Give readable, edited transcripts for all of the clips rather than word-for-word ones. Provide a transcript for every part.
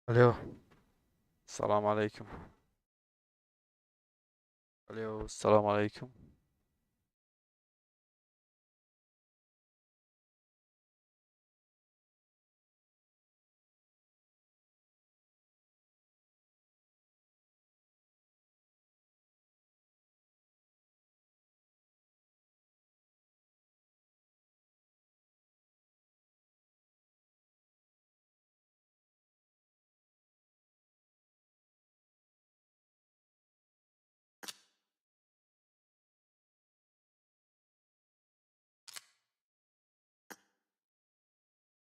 الو. السلام عليكم. الو، السلام عليكم.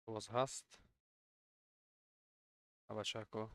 Was hast? Aber Schako.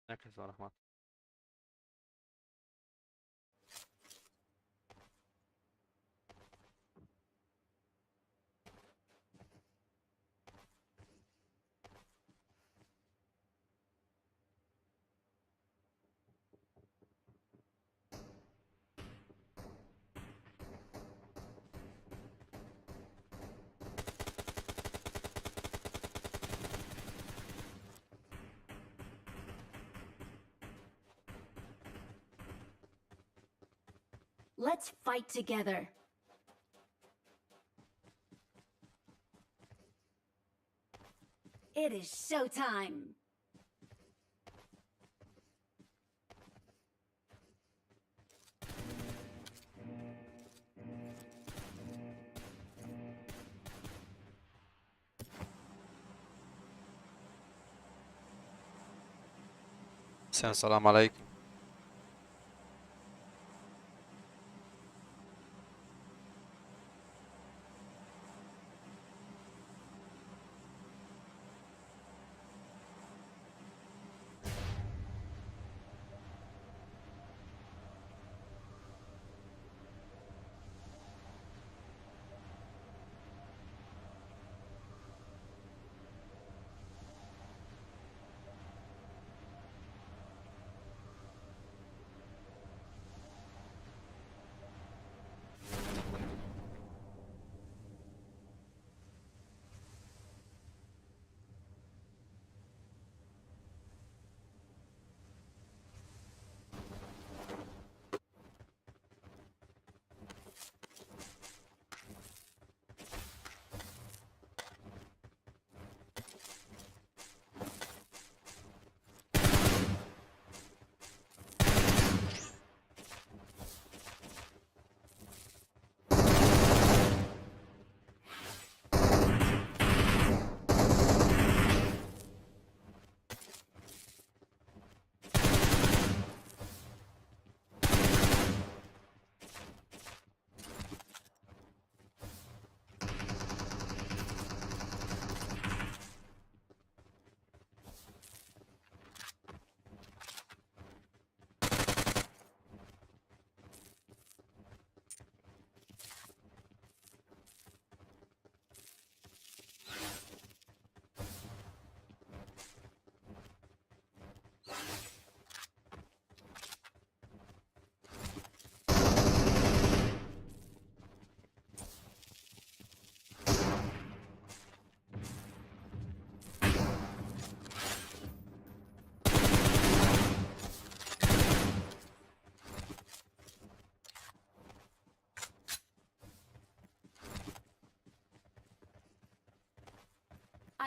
Herkese rahmet. Let's fight together. It is showtime. Selam aleyküm.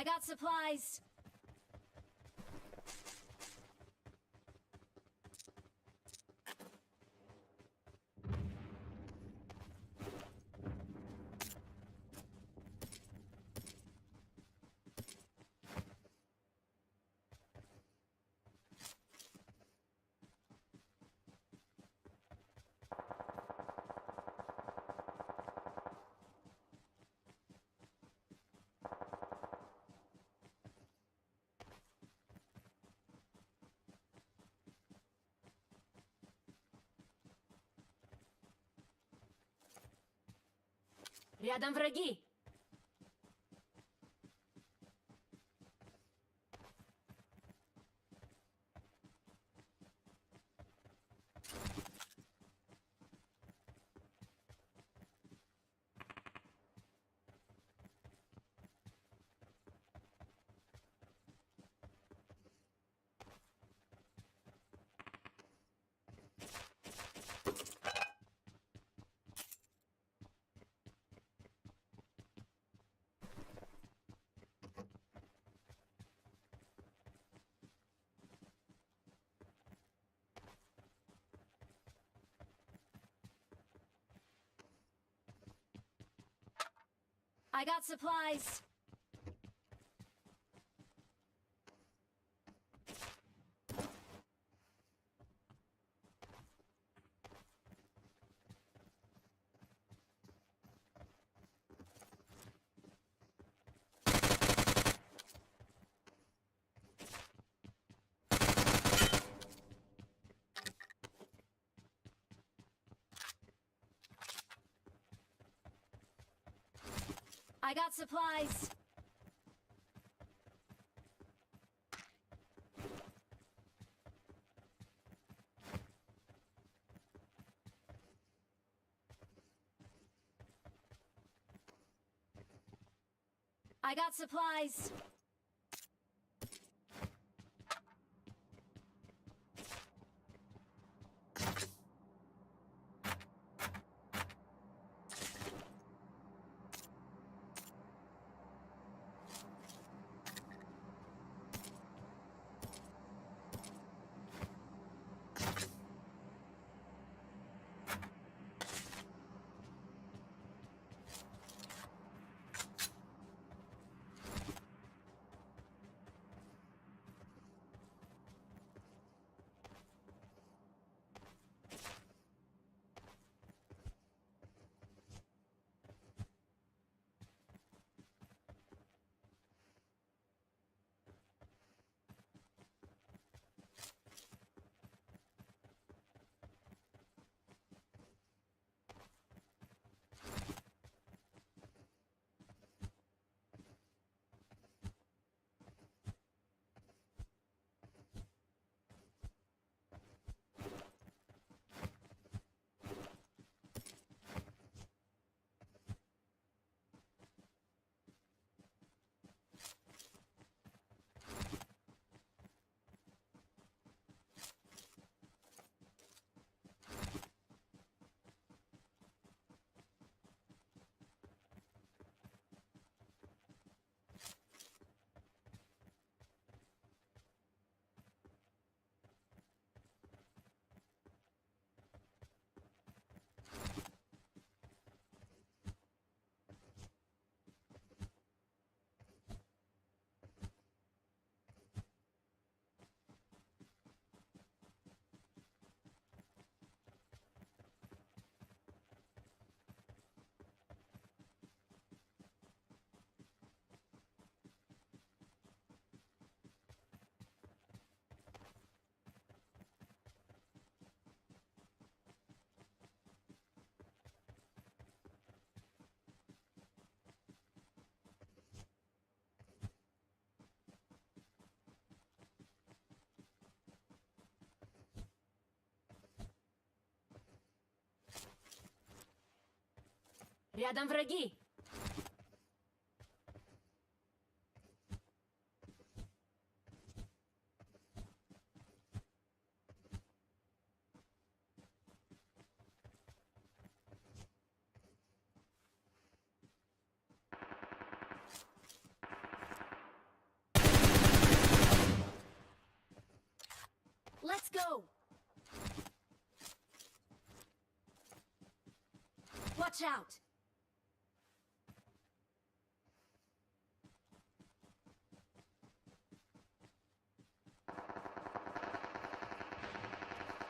I got supplies. Рядом враги. I got supplies. I got supplies. I got supplies. Рядом враги. go! Watch out!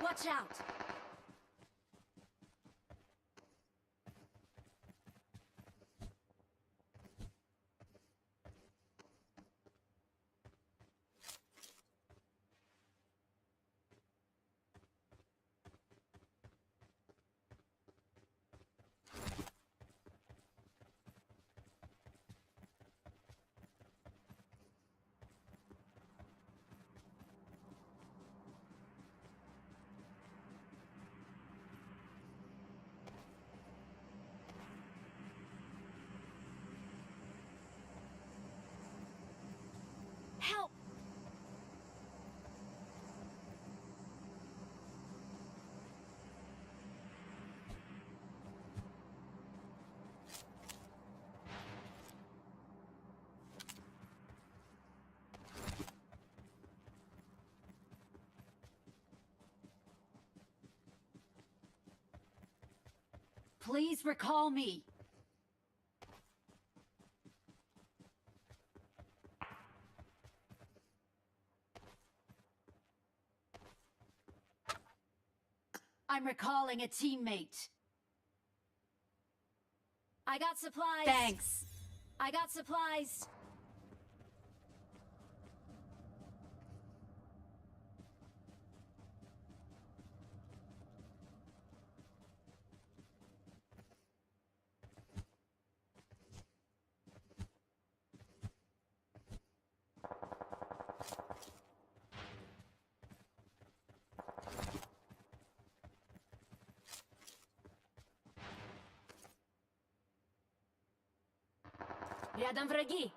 Watch out! Help! Please recall me. I'm recalling a teammate. I got supplies. Thanks. I got supplies. Рядом враги.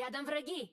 Рядом враги.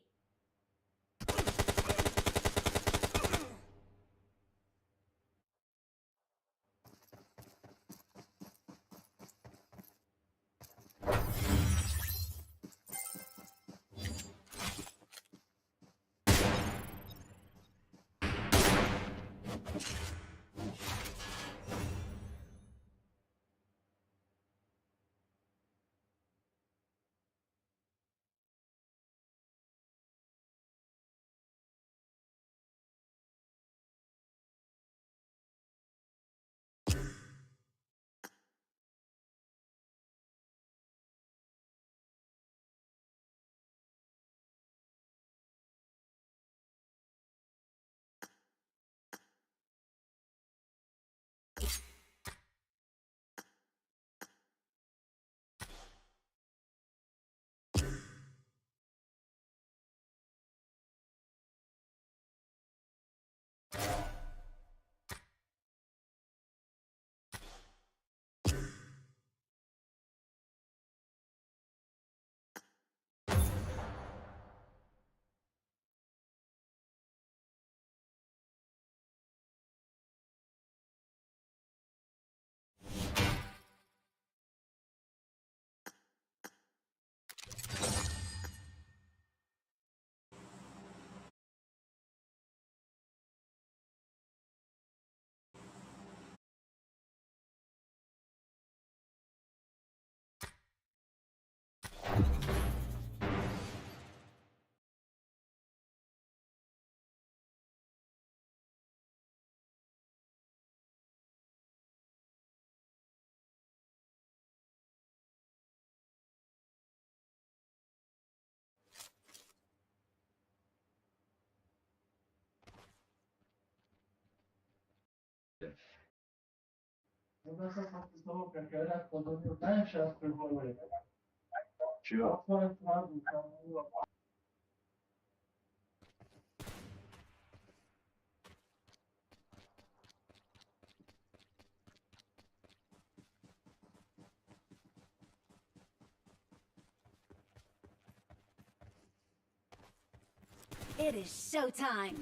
It is showtime.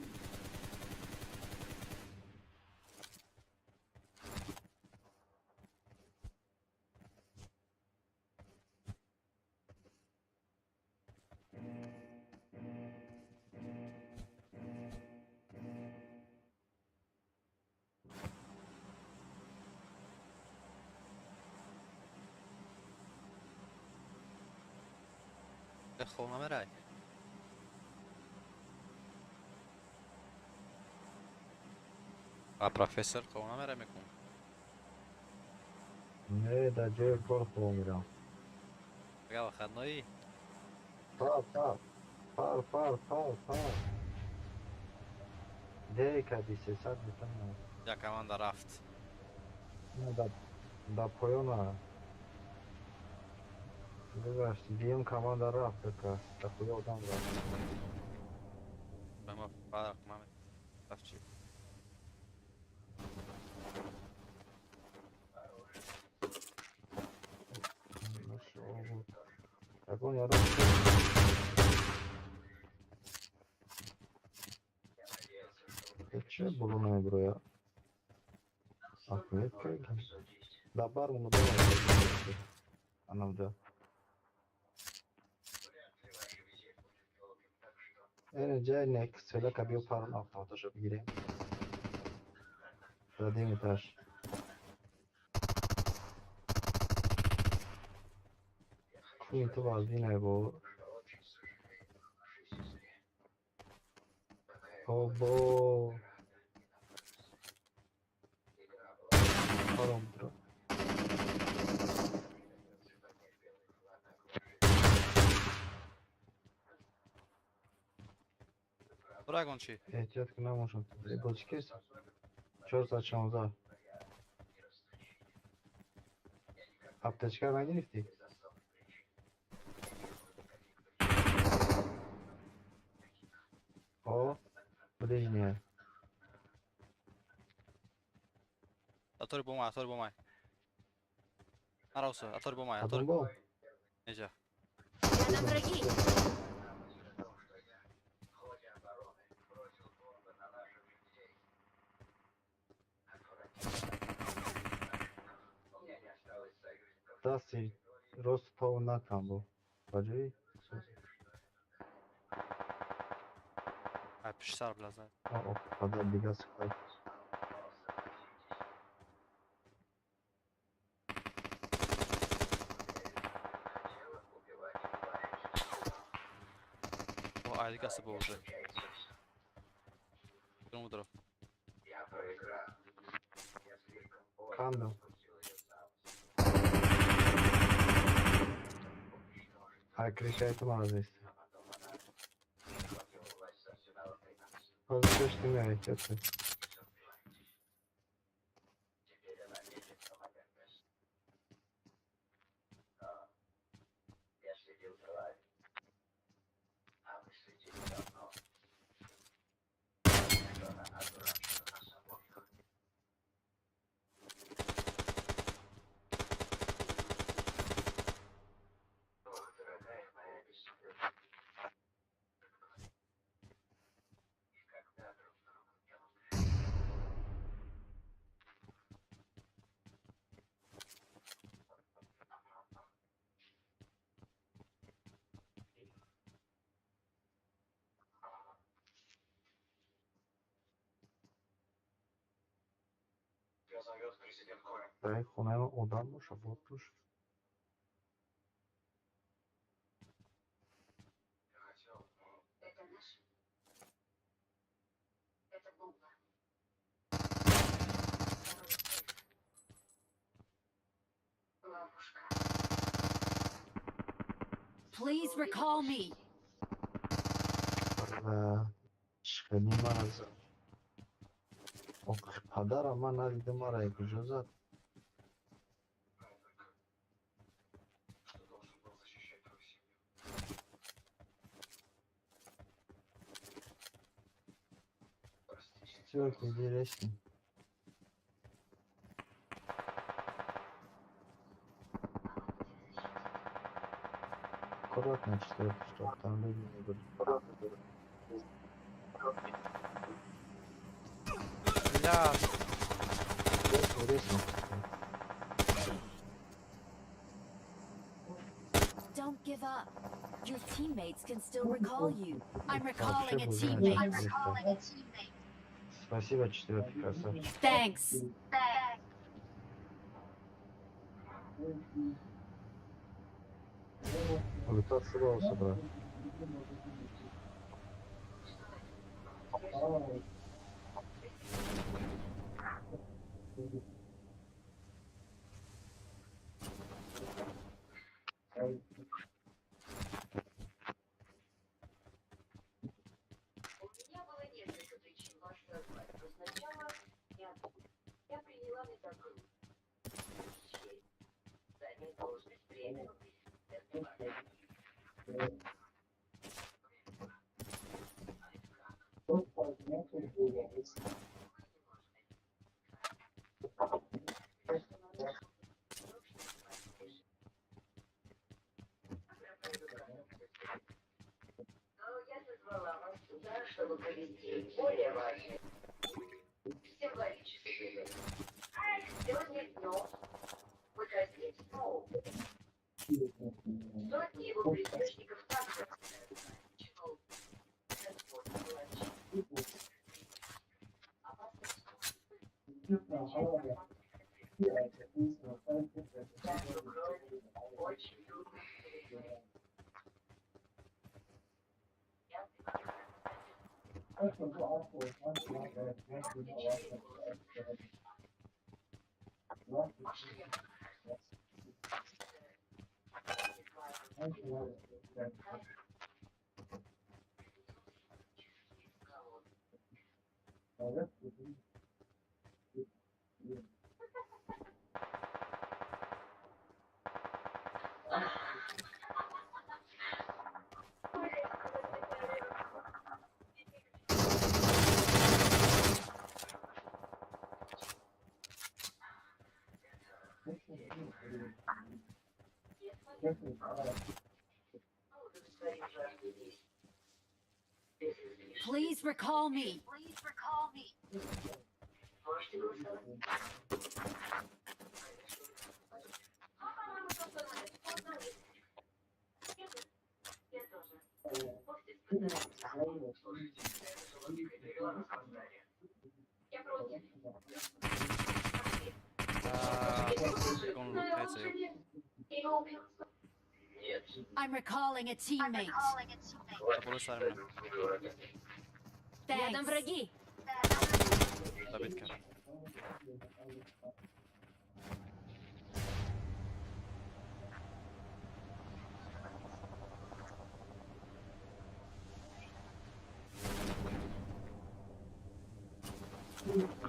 خونا مرای. پروفسور خونا مرا میکن. نه در جای کار خواه میرم. بگه وقت نایی. فار ده کدی 300 میتونم. یا کمان رفت. نه در پایان ببخشت دیم کمان در رفت بکر در خدا آدم رفت. به ما فرق مامد. رفت چی؟ اگه یارم چه بلو نمیبرو یا اخمیت که دبار منو بلو انم جا این جای نکس سلا کبیو پارن افتادشو بگیریم دادیم تاش این تو بازی نبود بابا کارم برو براگون چی؟ احتیاط که نموشم بازی کس 416 apteczka نگرفتی؟ o ближняя اتاری بومای اتاری بومای. نراوسه اتاری بومای اتاری. Adam bol. اینجا. Рядом враги. Da si rost tavuğundan kan bu. Bacı. Ha piştar biraz ha. O kadar bir gaz kaldı. O aylık asıl oldu. Dur mudur o? Kandım. Кричайте мало Разрешите это. Да, хунема ударно, шаботуш. Это наш. Это бомба. Ловушка. Please recall me. Шхени мараза. Падара ман надидим арай кужазат. Все, иди резко. Аккуратно, четвертый, чтобы там люди не были. Ya Резко. Don't give up. Your teammates can still recall you. I'm recalling a Вообще teammate. бузина. Спасибо, четвертый красавчик. Thanks. Летать сюда, сюда. У меня было несколько причин вас назвать, но сначала я приняла метагру. Занять должность время. Но я назвала вас сюда, чтобы провести более важные символические. Сегодня днем выходить снова. Сотни его приспешников также начал transport палачей. Очень трудно. Please recall me. Можете голосовать. kimse yok. I'm recalling a teammate. Bulursa elimle. Рядом враги. Добитка.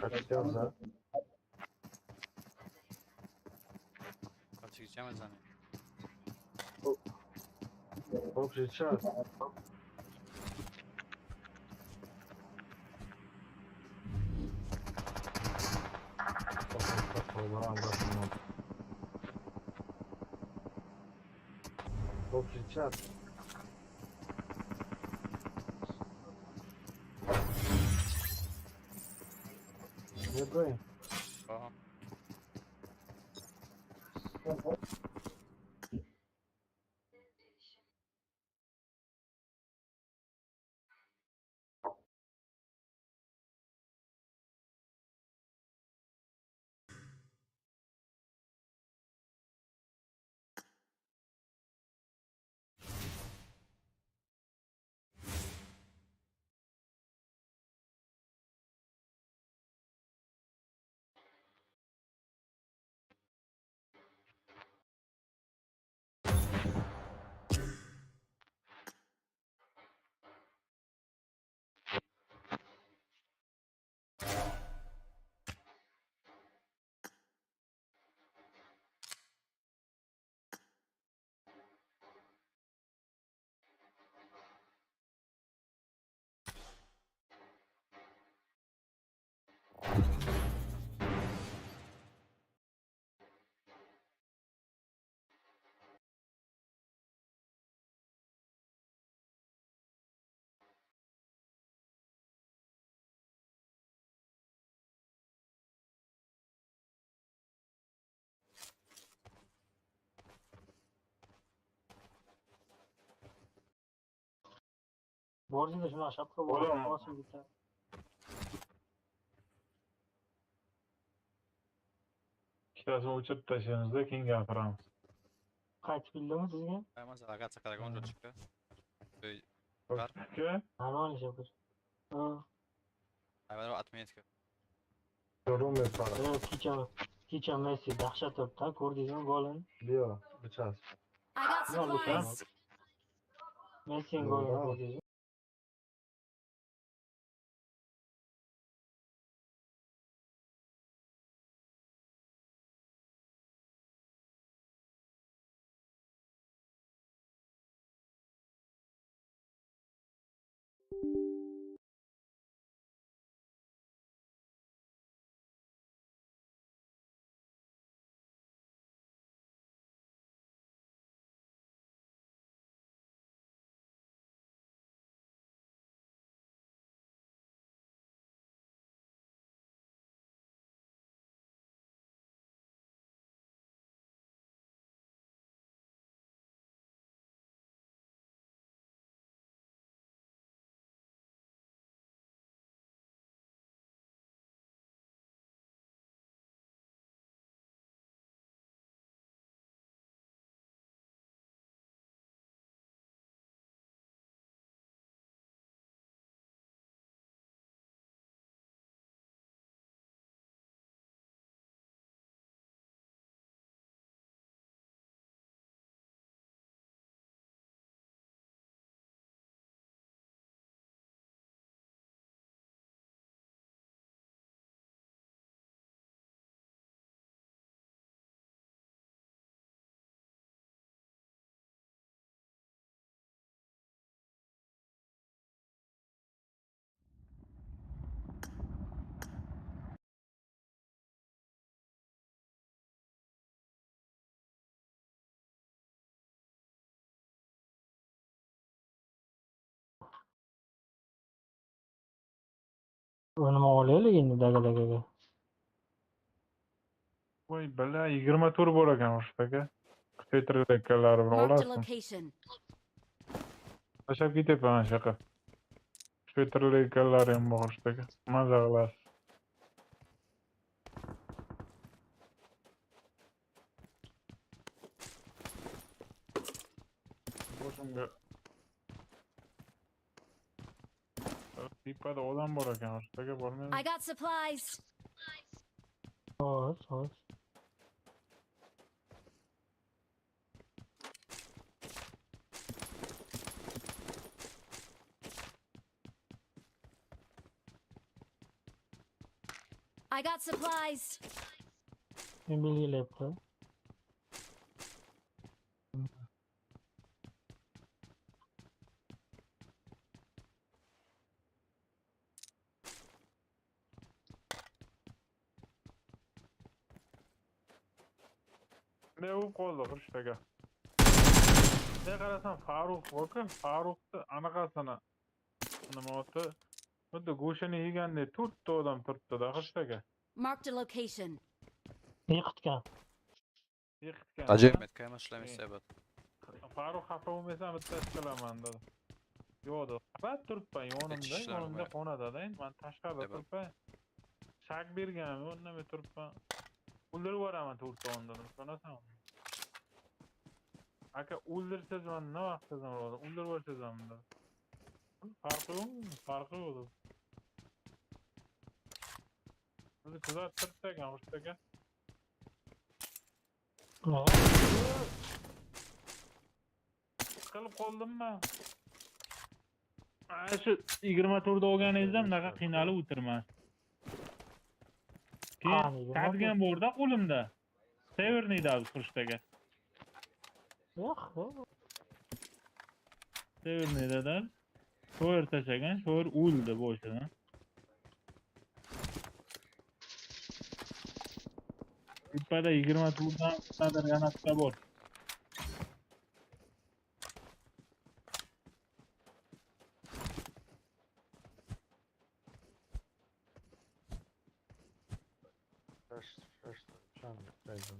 Kaçacağız ha. Kaçı gideceğim zaten. Hop Richard. Hop Richard. Nie broń. Aha. Borcunda şunu aşağı koyalım. Nasıl biter? Ikkitasini o'chirib tashlaymiz-da, keyin gapiramiz. Qaytib bildimi sizga? Ayman zaga sakaragon jo chiqdi. Aka, Nima ishlayapsiz? Ha, Ayman atmayetga. Yorum yapar. kecha Messi dahshat urdi-da, ko'rdingizmi golini? Diyor. Bıçak. I got No, look supplies. Messi'ning golini ko'rdingizmi? Nima olaylik endi daga-dagaga? voy bala 20 tur bor ekan urushda. Kuchaytirilganlari bilan Marked a olasizmi? location. Tashlab ketyapman mana shu yoqqa. Kuchaytirilganlari ham bor urushda. Maza qilasiz. Shunga. Tepada odam bor ekan, o'shtaga bormayman. I got supplies. Xo'sh, xo'sh. I got supplies. Men belgilayapti. Ne u qoldi o'shtaga. Ne qarasam Farruh bor-ku, Farruhni anaqasini nima oti? Xuddi go'shini yegandek 4 ta odam turibdi-da o'shtaga. Marked a location. Yiqitgan. Yiqitgan. Acayip metkayma işlemişse evet. Farruh xafa bo'lmasa bittasi qilaman dedi. Yo'q, qarab turibman yonimda, Ketishlar yonimda var. xonadada, man tashqarida Evet. turibman. Shak bergan, o'rnamay turibman. O'ldirib yuboraman 4 ta ondan, tushunasanmi? Aka o'ldirsangiz man nima vaqtda bo'ladi? O'ldirib yuborsangiz ham unda. Farqi yo'qmi? Farqi yo'q. Bizni kuzatib ekan o'shtaga. Qilib qoldimmi? Ana shu 24 olganingizda bunaqa qiynalib o'tirmas. Qani, Keyin tadgan borda qo'limda. Severniy davz qurishdaga. Yo'q, yo'q. Severniy da. Sho'r tashagan, sho'r o'ldi boshida. Tepada 20 dan qadar granatga bor.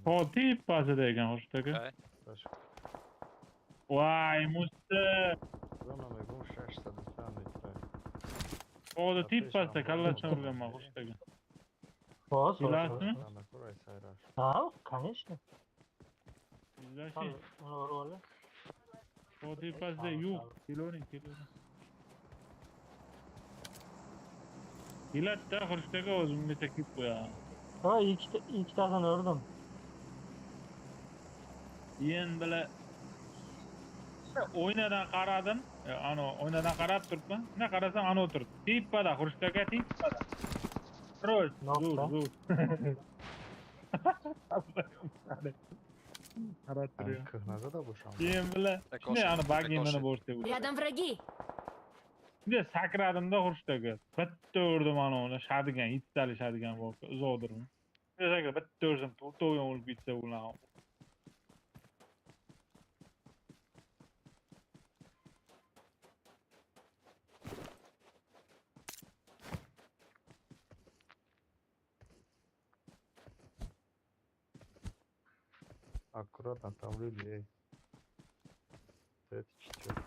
O tepasida ekan o'shtaga. Okej. Voy, musta. O da tepasida kallasini urganman o'shtaga. Xo'sh, Bilasizmi? Ha, конечно. Bilashi. Uni urib ol. O tepasida yo'q. Kelavering. Keladida o'shtaga o'zimga chekib qo'yaman. Ha, ikkitasini urdim. Keyin bila oynadan qaradim. Ana oynadan qarab turibman. Nima qarasam ana o'tiribdi. Tepada Xurshtaga tepada. Ro'y, Nokta. zo'r. Qarab turibdi. Kıhnaza da boşandı. Keyin bila Tek shunday olsun, ana tek bagimni olsun. bo'rsa bo'ldi. Рядом враги. Shunday sakradimda Xurshtaga. Bitta urdim ana uni shadigan, yetitali shadigan bor. Uzoqdirmi? Shunday bitta urdim, to'g'ri o'lib ketsa ular. Аккуратно там люди. Это чтёт.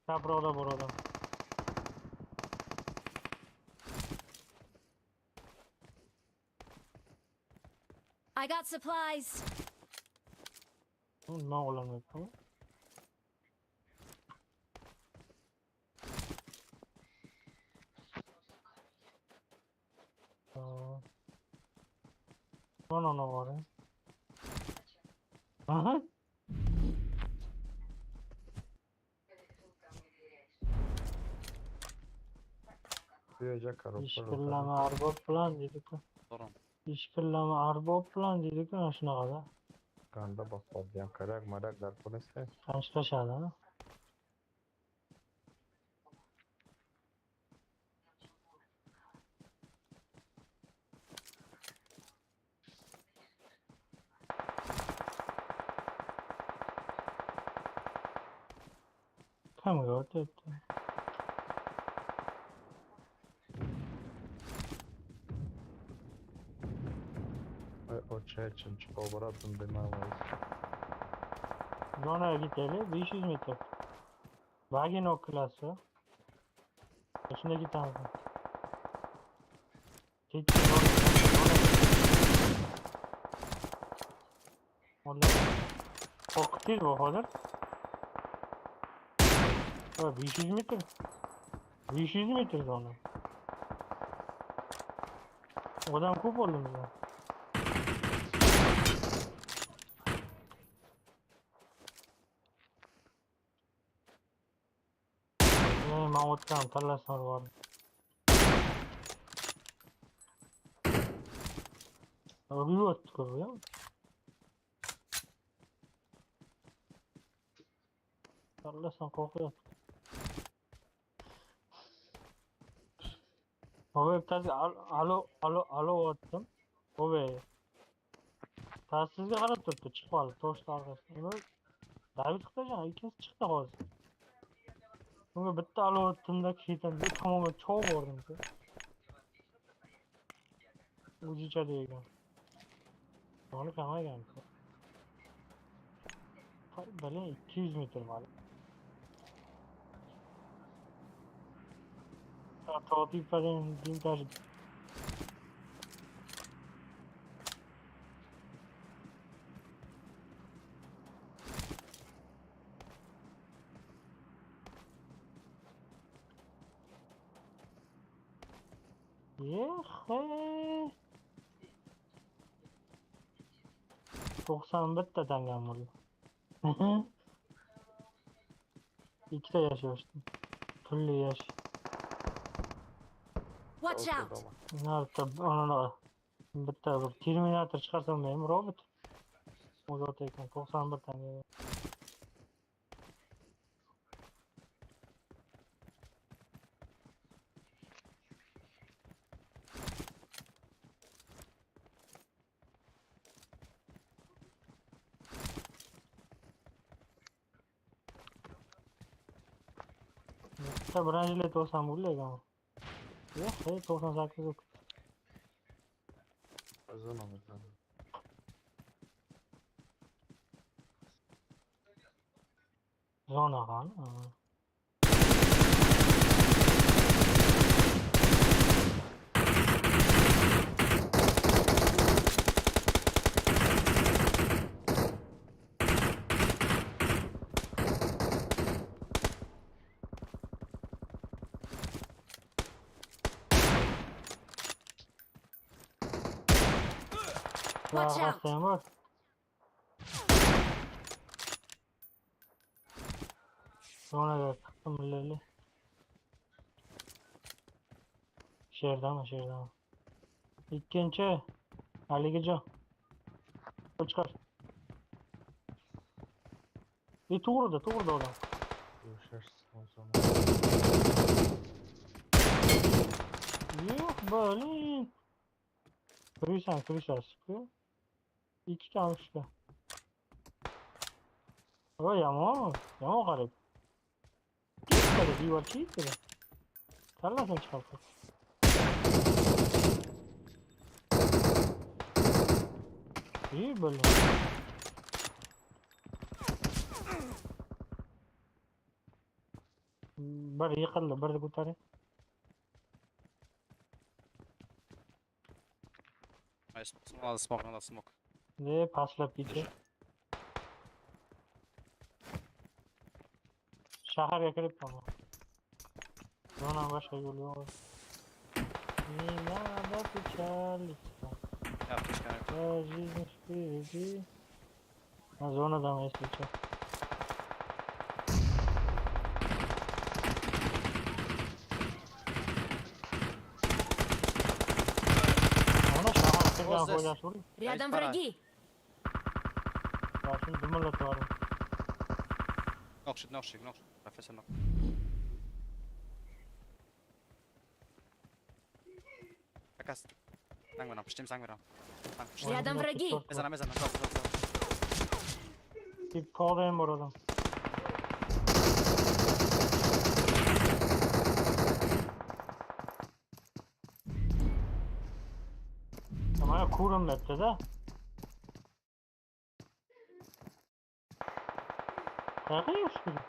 Sabroda bor odam. I got supplies. Nima o'lamayapti? No, vale. Aha. Duyacak karoplar. Ishkillama arbob bilan dedi-ku. Sorun. Ishkillama arbob bilan dedi-ku, ana shunaqada. Kanda bak diyen karak marak dar konuşsa. Qanchqashadi, ha? Kimga o'tyapti? O çay için çıkobaradım dememeyiz. Zonaga ketaylik, 500 metr. Vagin oklasi. İçinde iki tane. Hiç orada. Korkutuyor bu kadar. 500 metre. 500 metre sonra. Odam ko'p oldu bizda. Men o'tgan tallaslar bor. Rüyot ko'rib. Tallasam qo'rqyapti. Howe bittasi alo otdim. Howe. Sizga qarab turibdi, chiqib qoldi toshlar orqasidan. David Xitoyjon ikkinchisi chiqdi hozir. Bunga bitta alo otdimda keyin bir tomonga cho'g' bordim. Uzicha degan. Onu qamagan. Balin 200 metr var. Totip falan din taşı. Yehe. 91 tangam oldu. İki de yaşıyorsun. Türlü yaş. Watch out! Nerede onu bitta bir Terminator çıkarsam benim robot. O zaten 91 tane. Bitta birinci 90 bo'lgan. Yo'q, 98 yok. Kazanamadım. Zona kan. Watch out! Sen var. Sonra çıktım bileli. Şehirden. İkinci. Ali Gece. O çıkar. Tuğurdu adam. Görüşürüz o zaman. Yok böyle. Kırıysan sıkıyor. İki tane işte. O yama garip. Çiğitleri, divar çiğitleri. Tarlasın çıkartır. İyi böyle. Bir yıkıldı, bir de kurtarayım. Nice. Another smoke, another smoke. Ne paslap gidiyor. Şahar kırıp ama. Zona başka yolu yok. Nada печалится. Yeah, push connect. Жизнь впереди. Зона там если что. Ona şahar kırgan здесь? koyacağız vurayım. Рядом пора. враги! Ya şimdi dümürle tuvarım. Knock shit. Professor knock. Показ. Сангвина, пуштим сангвина. Рядом враги! Мезана, go. Bir kovdayım oradan. Ama ya kurum etti de. Kalkıyor şimdi.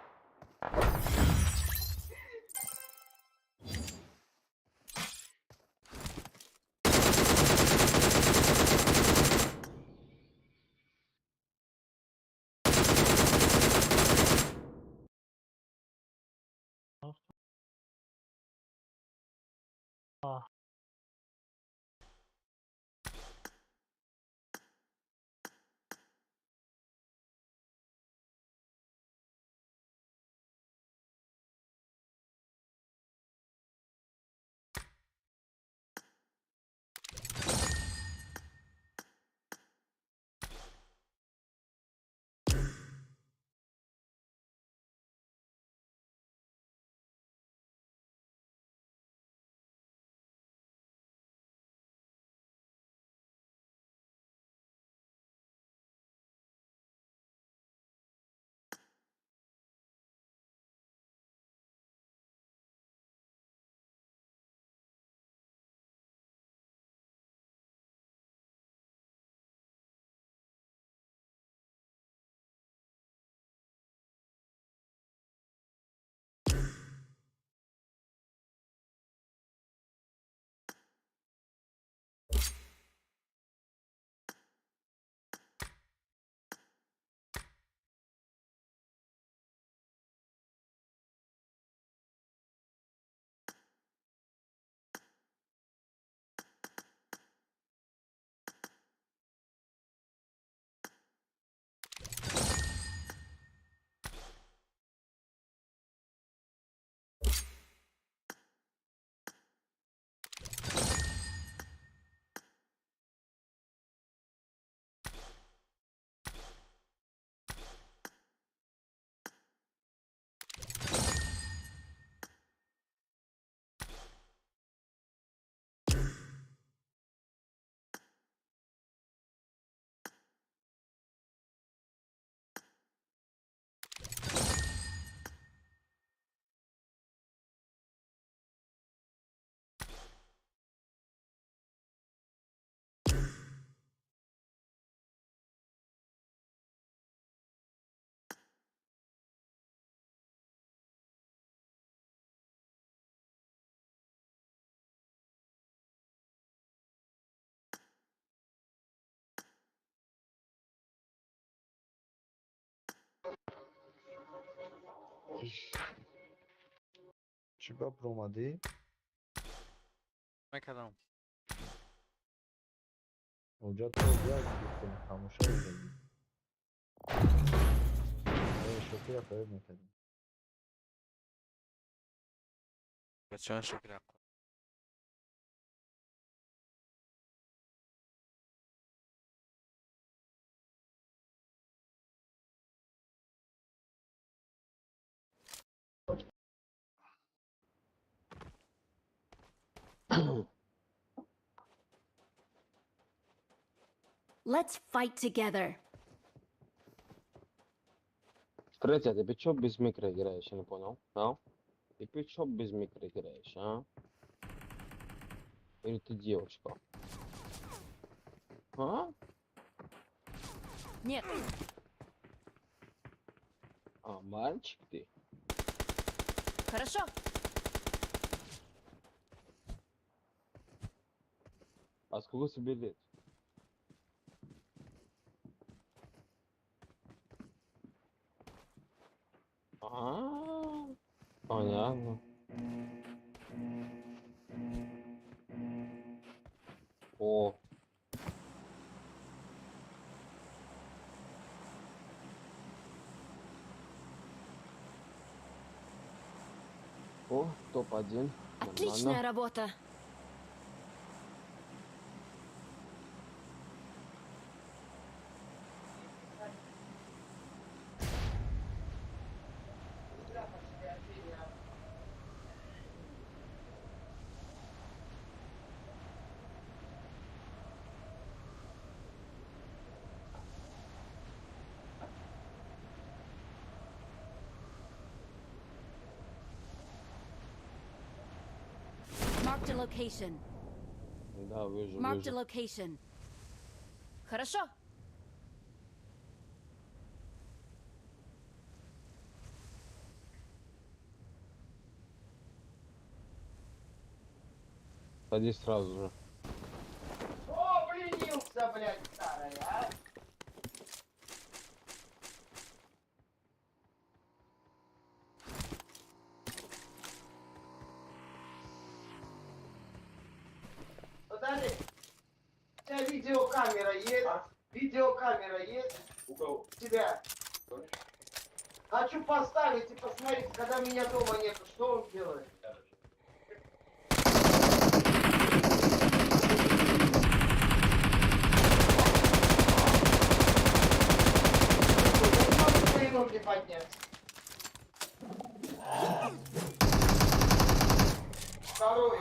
Çık up Roma hadi. Como é que cada um? Hoca olacak gittim. Kamışa olacak. Evet şoku yapayım mesela. Facciamo una chiacchierata. Let's fight together. Третья, ты чё без микро играешь, я не понял, а? Ты чё без микро играешь, а? Или ты девочка? А? Нет. А, мальчик ты? Хорошо. А сколько тебе лет? А, понятно. О. О, топ-1. Отличная работа. Marked a location. Да, вижу, Marked a вижу. location. Хорошо. Садись сразу же. О, пленился, блядь, старая, а? видеокамера есть? Видеокамера есть? У кого? У тебя. Хочу поставить и посмотреть, когда меня дома нет, что он делает. Я не могу свои ноги поднять. Второй.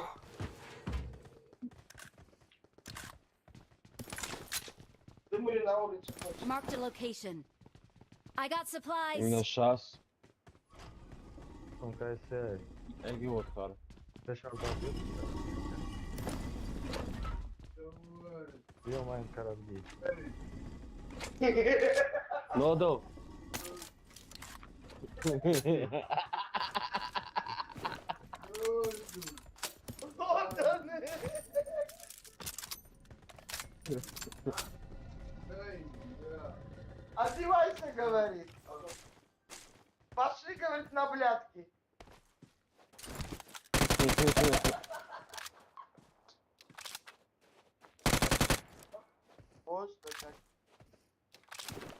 Дымыли на улице. Marked a location. I got Именно supplies. сейчас. În care se Egi Oskar. așa altă eu mai în carabie. Lodo. Одевайся, говорит. Пошли, говорит, на блядки. Вот что так.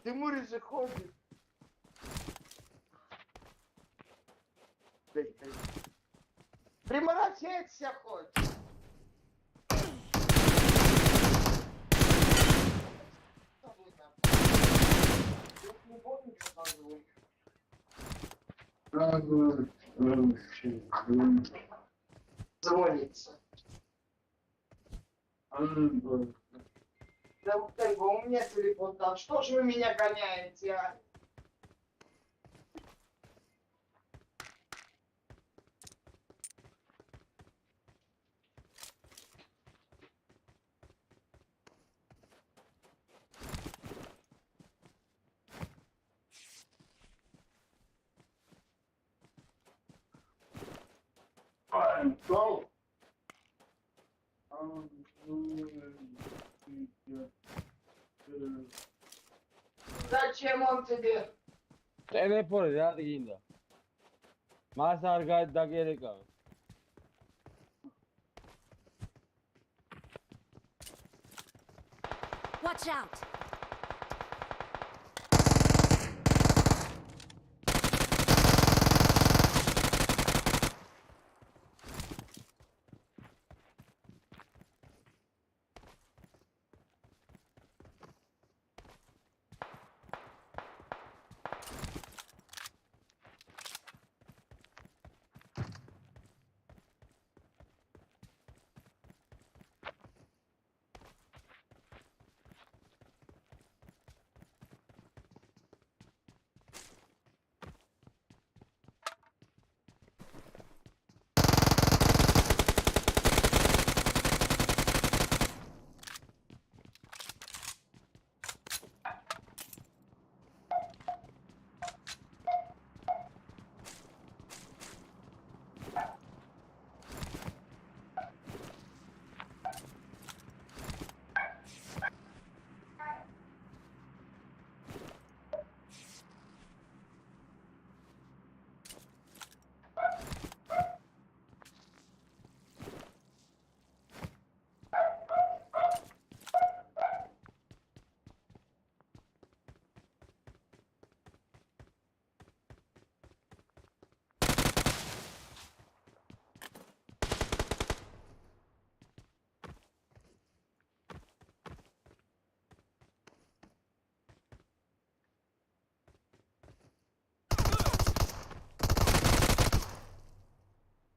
Тимури же ходит. Приморочиться хоть. Я не помню, что там звонит. Звонится. Да вот как бы у меня телефон там. Что ж вы меня гоняете, а? Go. Зачем он тебе? Teleport ya ginda. Masar gayet da gerek abi. Watch out.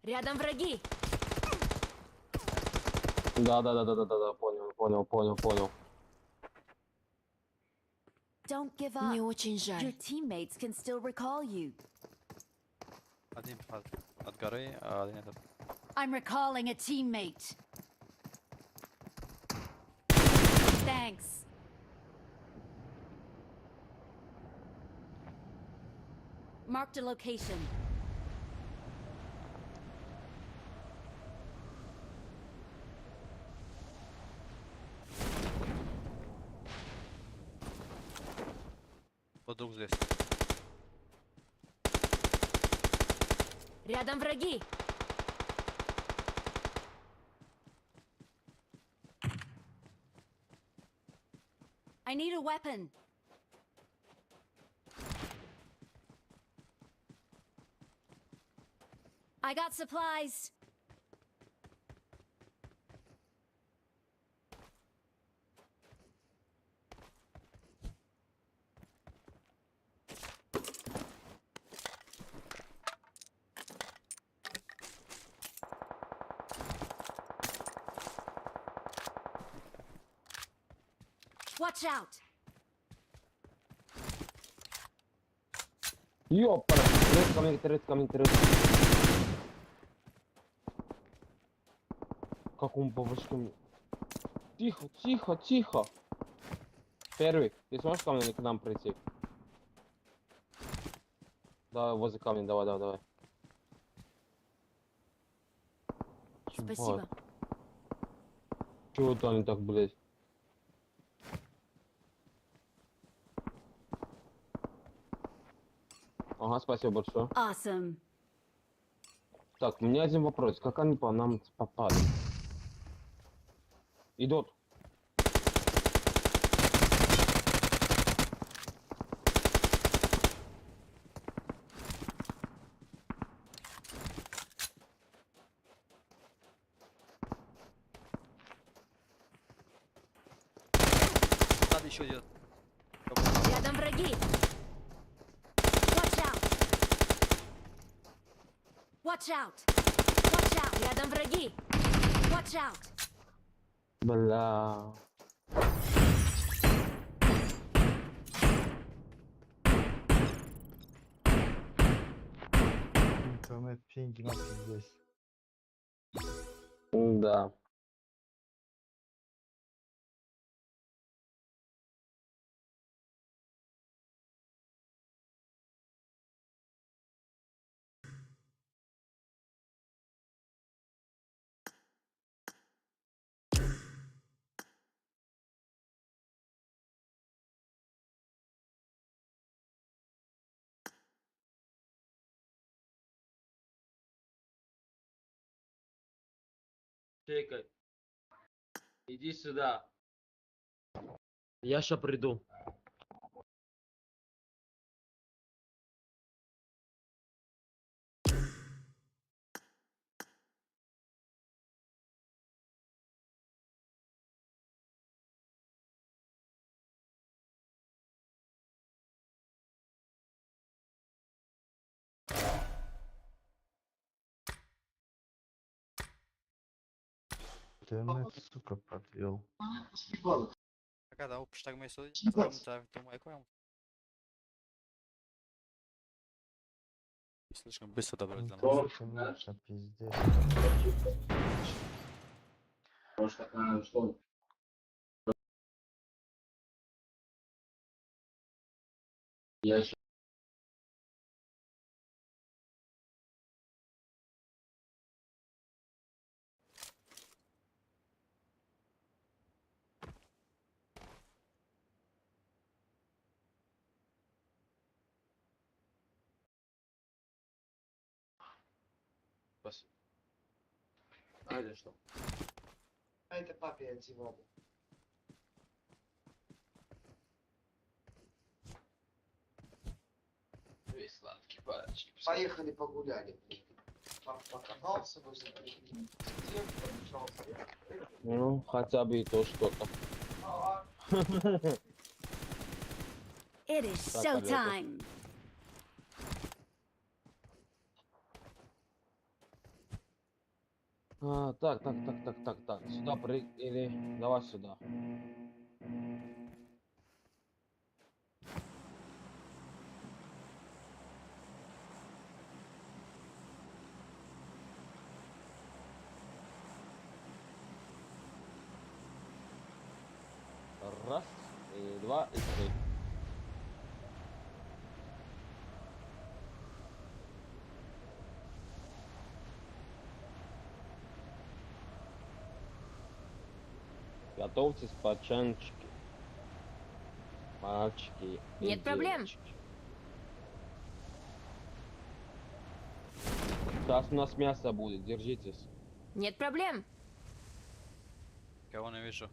Рядом враги. Да, понял. Don't give up. Мне очень жаль. Your teammates can still recall you. Один от горы, а один этот. I'm recalling a teammate. Thanks. Marked a location. Вот друг здесь. Рядом враги. I need a weapon. I got supplies. Watch out. Ёпта, трет камень. Как он по башке мне. Тихо. Первый, ты сможешь ко мне к нам прийти? Давай, возле камня, давай. Спасибо. Чего там так, блядь? Ага, спасибо большое. Awesome. Так, у меня один вопрос. Как они по нам попали? Идут. Сзади еще идет. Рядом враги. Watch out. Watch out. Рядом враги. Watch out. Бля. Интернет пинги на пиздец. Да. Чекай. Иди сюда. Я ща приду. Интернет, сука, подвел. Cada um puxa uma isso, cada um tá então é com ela. Слишком быстро добрались до нас. Интернет, конечно, пиздец. Спасибо. А или что? А это папе одевал. Весь сладкий пальчик. Поехали погуляли. Папа покатался, возле пожалуйста. Ну, хотя бы и то что-то. It is Так, Олега. showtime. Так. Сюда или давай сюда. Раз, и два, и три. Готовьтесь, пацанчики. Мальчики. и Нет проблем. девочки. Сейчас у нас мясо будет, держитесь. Нет проблем. Кого не вижу.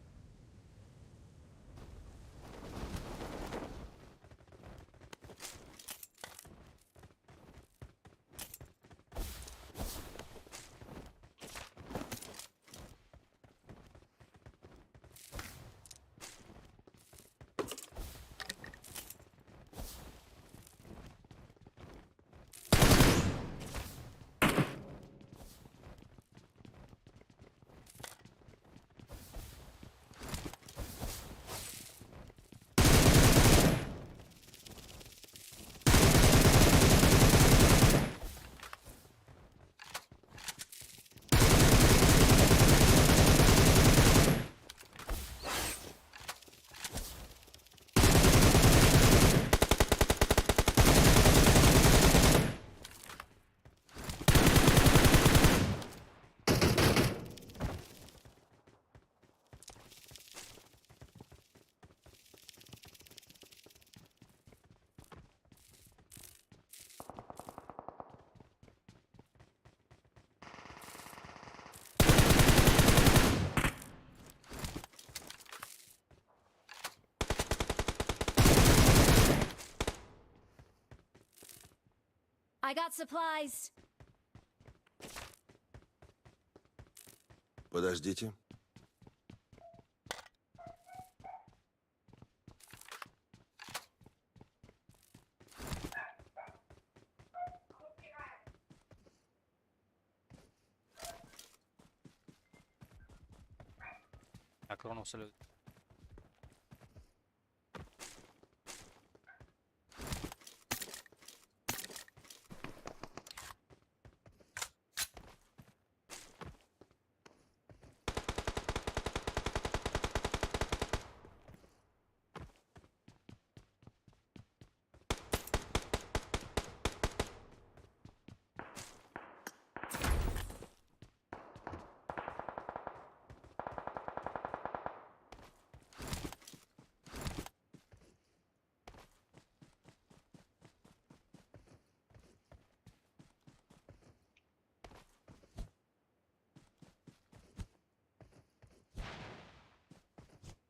I got supplies. Подождите. Macron on se le.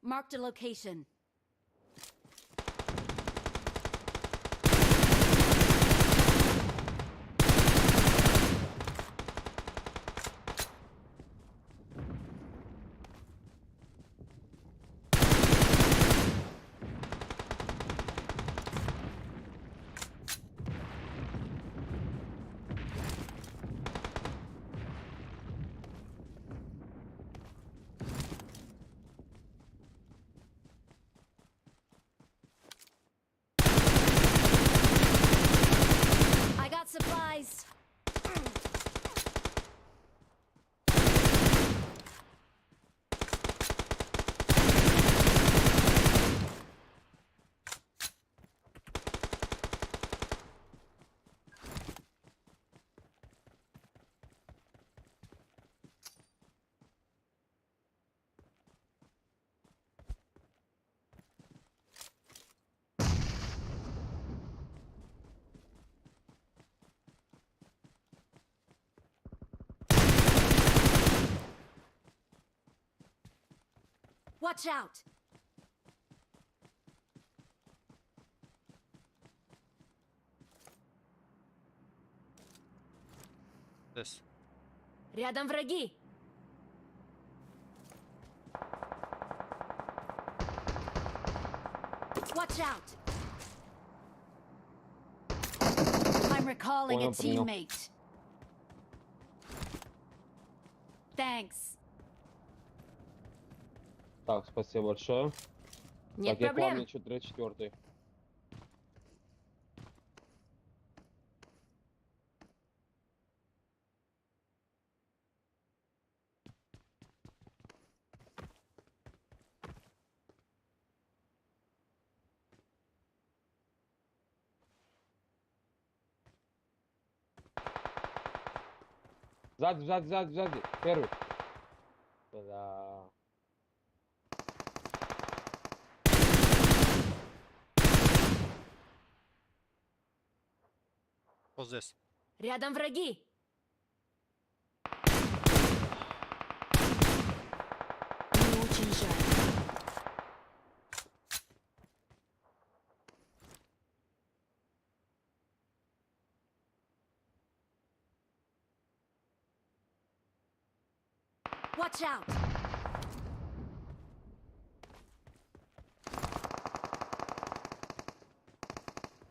Marked a location. I got supplies. Watch out. This. Рядом враги. Watch out. I'm recalling a Понял, принял. teammate. Thanks. Так, спасибо большое. Нет Так, я проблем. помню, что 34-й. Сзади, сзади, сзади, сзади. Первый. Да. What's this? Рядом враги. Мне очень жаль. Watch out.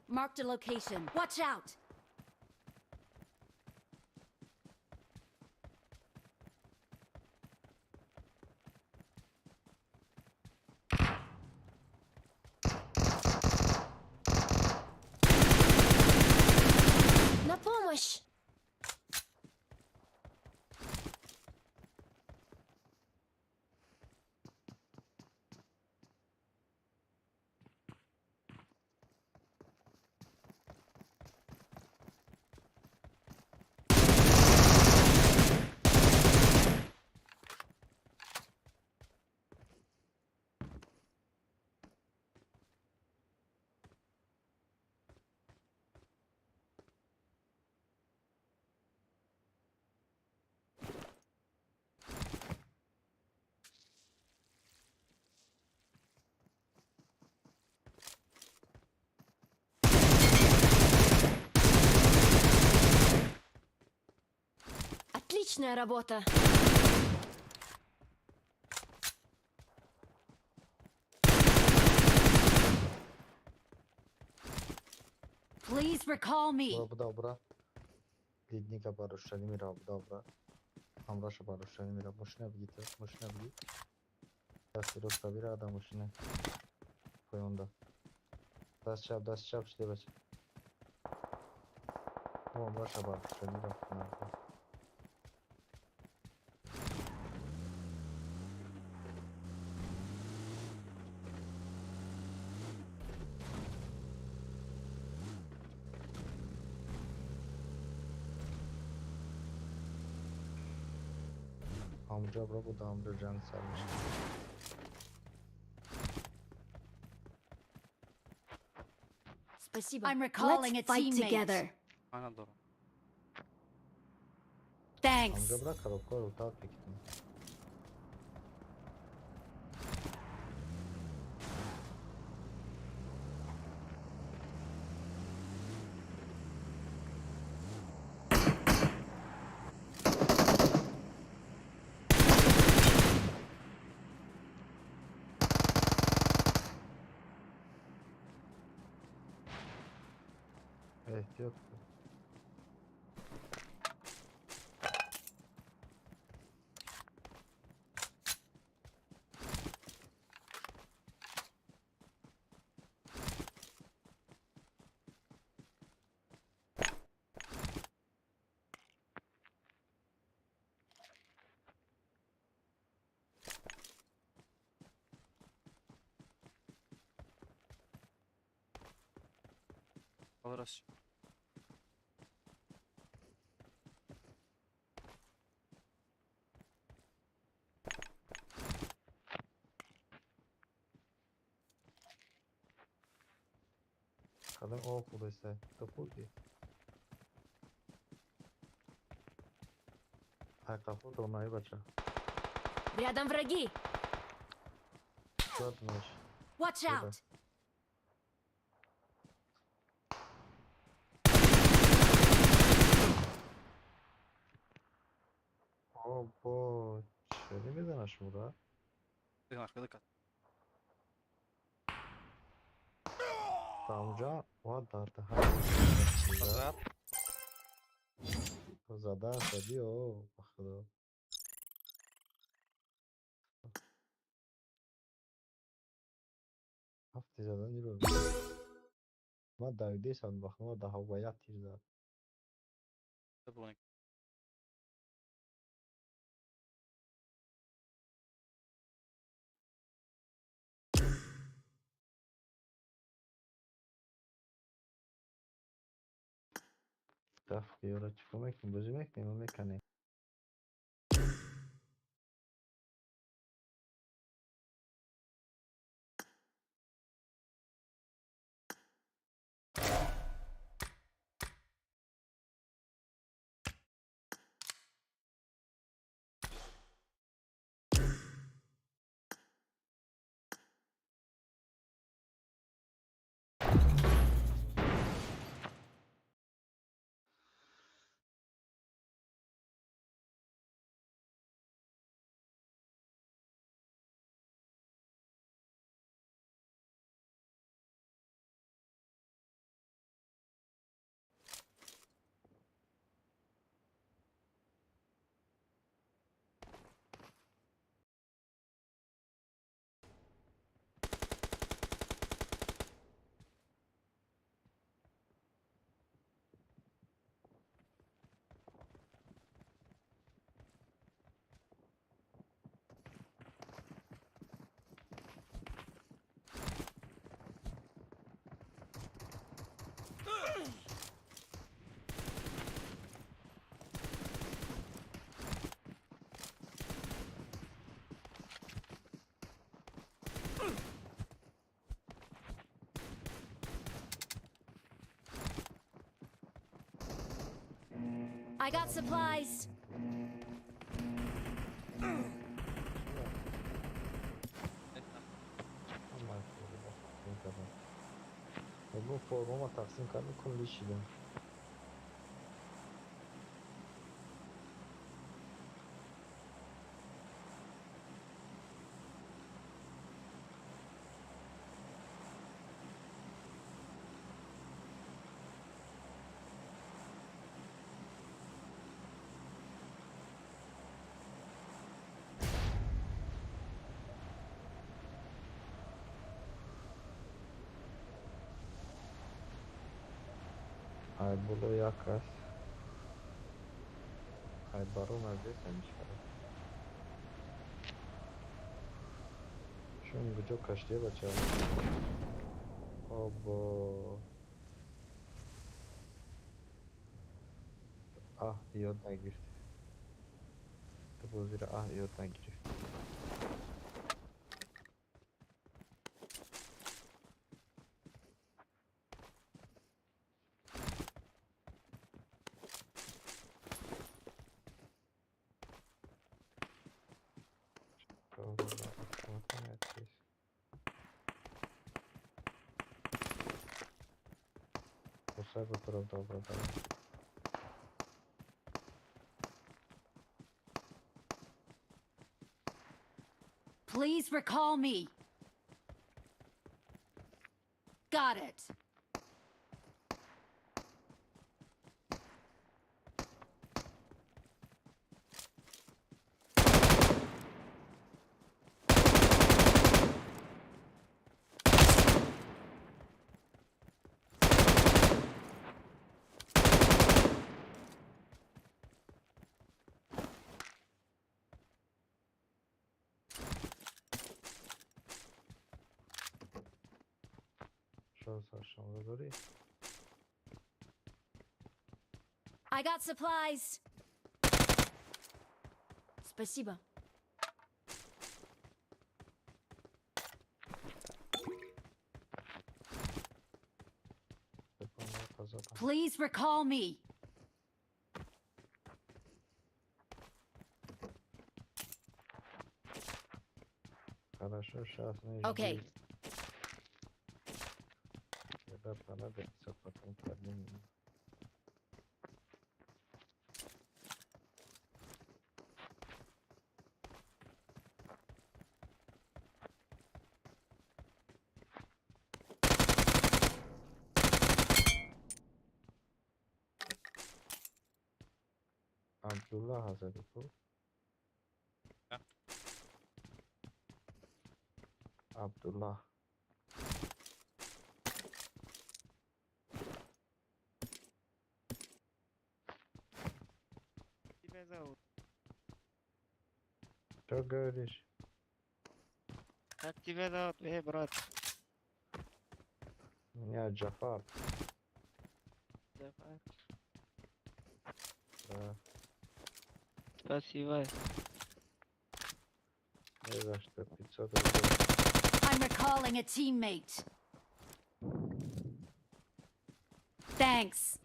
Marked a location. Watch out. На помощь! Отличная работа. Please recall me. Bura, dobra. Lidnika Baruszczeli Mira, dobra. Amrasza Baruszczeli Mira, musimy wgit, musimy wgit. Teraz rozstawię rada, musimy. Pojąda. Das czap, sztywać. O, Amrasza Baruszczeli Mira, Amca bura, bu da amca can sarmış. Спасибо. I'm recalling a teammate. Together. Aynen doğru. Thanks. Amca bırak kalıp koy, utal peki. Evet, yok. Alırız. Kadın o kuluysa, kapul ki. Ay kapul da onayı baca. Рядом враги. Görmüş. Watch Burada. out. O bu. Şöyle mi danaş burada? Dikkat. Amca o da daha. Rahat. Zada diyor. Bakıyor. Hafta zaten diyor. Ma davide san bakma daha bayat tirza. Bunu. Taf diyor çıkmak mı bozmak ne mekane. I got supplies. Bu forma taksın kanı kulli şirin. Hai bulu yakas. Hai baru neredeysen işaret. Şunun gücü kaç diye bakacağım. Obo. Ah iyoddan girdi. Bu zira ah iyoddan giriyor. Doğru. Otomatik neredeyiz? Bu sefer bu tarafta burada. Please recall me. Got it. Şurası aşağıda duruyor. I got supplies. Спасибо. Telefonları kazadan. Please recall me. Хорошо, сейчас мы Okay. ждем. Когда понадобится, потом поднимем. Abdullah hazırdı bu. Ha? Abdullah. Тебя зовут? Что говоришь? Как тебя зовут, брат? Меня Джафар. Джафар. Да. Спасибо. Не за что. 500 рублей. I'm recalling a teammate. Thanks.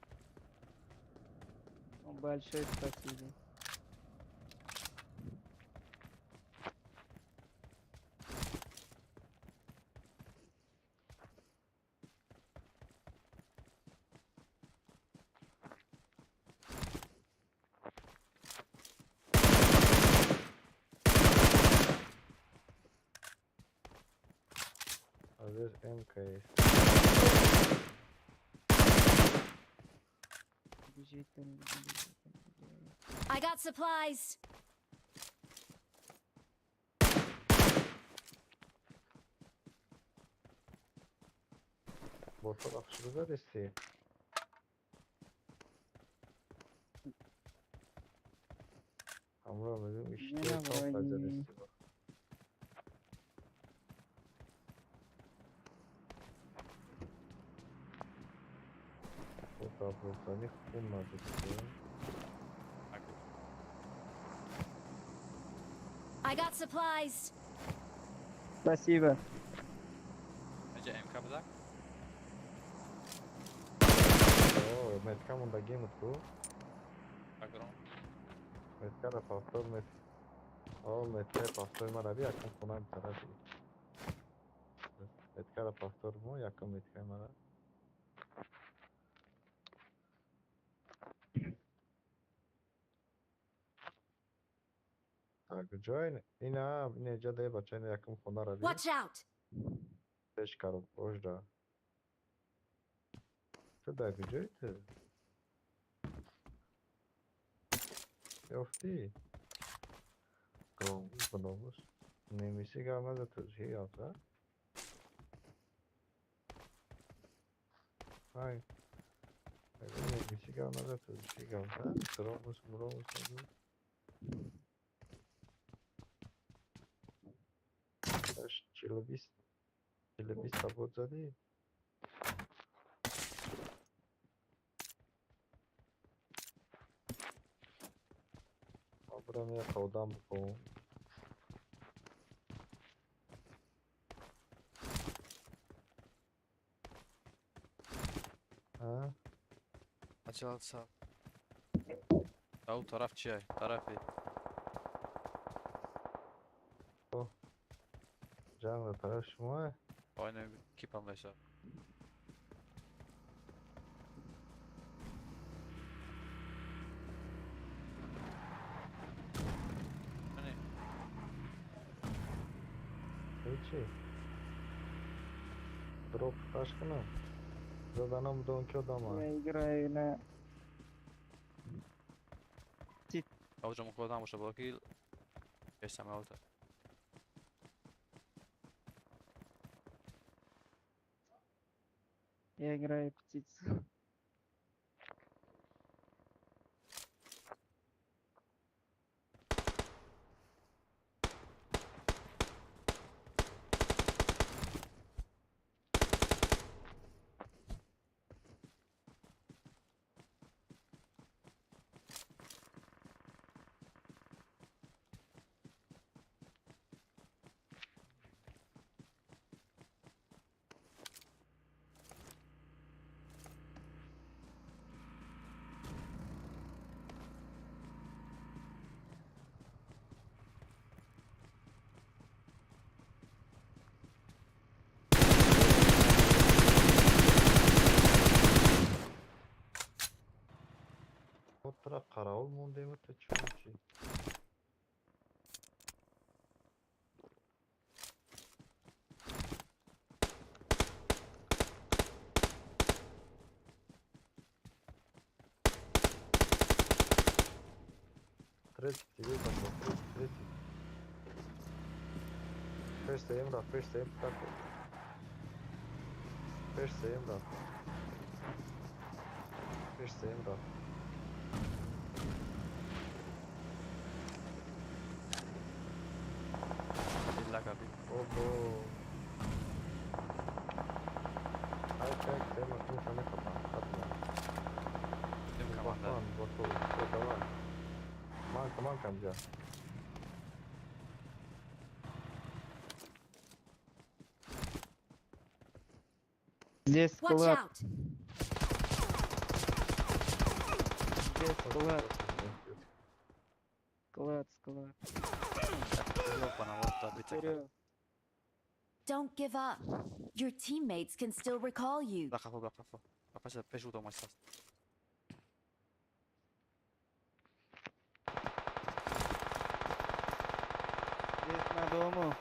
Большое спасибо. А здесь МК есть. I got supplies. Bota bakışınıza desteği. Hamra bizim işte Yine tam fazla vay. desteği var. Bu da них bunlar desteği. Так. I got supplies. Спасибо. Bence MK bırak. Oo, Metcam da game tu. Background. Metkara pastor met. Oo, Metkara pastor mara bir yakın konan bir tarafı. Metkara pastor mu yakın Metkara mara. Tak, join. Ina, ne jade bachane yakın konar abi. Watch out. Teşkar ojda. Seda gücüydü. Yofti. Konumuz. Nemisi gelmez de şey yapsa. Hay. Michigan назад, Michigan, да? Робус, Челюбис работ зады. Абрам я каудам буком. Ha? Açılsa. Ya o taraf çiğ. Tarafı. Canlı taraf şuma. Aynen kip anlayışa. Hani Hiçi. Дроп ташкына. Заданам донки одама. Я играю на... hocam okuldan boşa bakayım. Geçsem aldı. Я играю птицу. Отра караул мун демет чучи. Третий, тебе пошел, третий. First aim, да, first aim, так. First aim, да. First aim, да. İlla kapı. Ого. Ай, как, тема, ну, там это капа. Tüm komanda. Бахан, бахан, всё, давай. Манка, амca. Здесь Watch склад, out! здесь склад, склад. Yok bana orta bir tek. Вперед. Don't give up. Your teammates can still recall you. Bırak kapı bırak kapı. Kapı peş uğda maçta. Здесь на дому.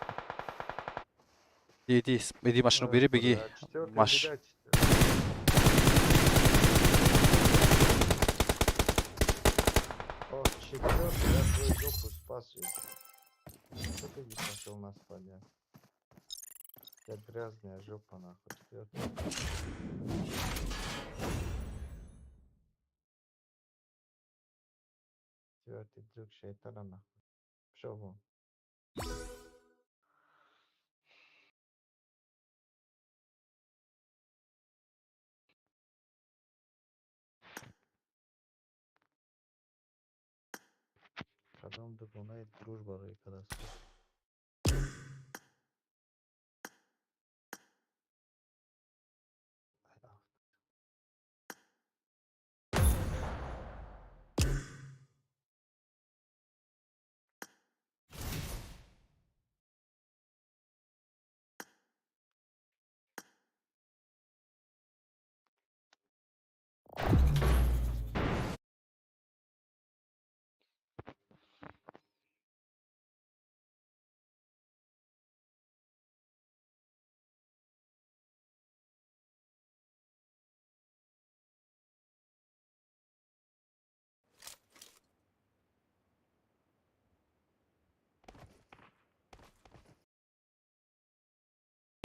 Иди машину бери, беги. Маш. О, четвертый, я твою жопу спас. Что ты здесь нашел на спаде? Я грязная жопа, нахуй. Четвертый. Четвертый друг шейтана, нахуй. Пошел вон. Kadam da buna дружба arkadaş.